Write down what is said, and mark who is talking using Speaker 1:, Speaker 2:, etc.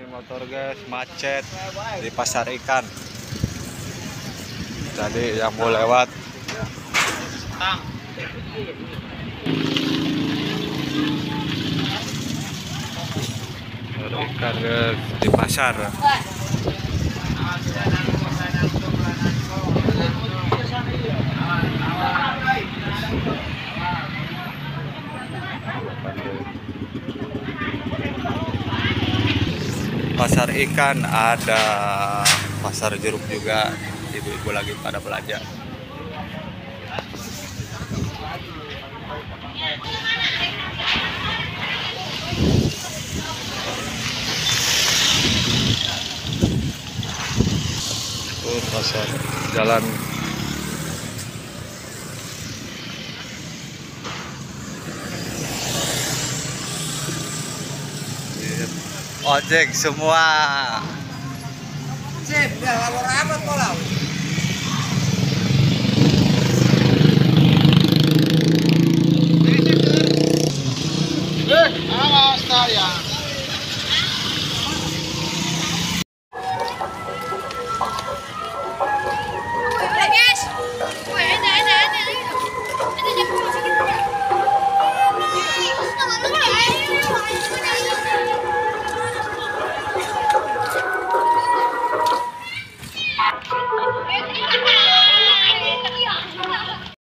Speaker 1: motor guys, macet di pasar ikan. Tadi yang mau lewat ikan guys di pasar. Pasar ikan ada, pasar jeruk juga, ibu-ibu lagi pada belanja. Pasar jalan ojek semua.
Speaker 2: Sip, udah lapor amat pola. Awas saya.
Speaker 3: Guys, ada jam 10 segitu.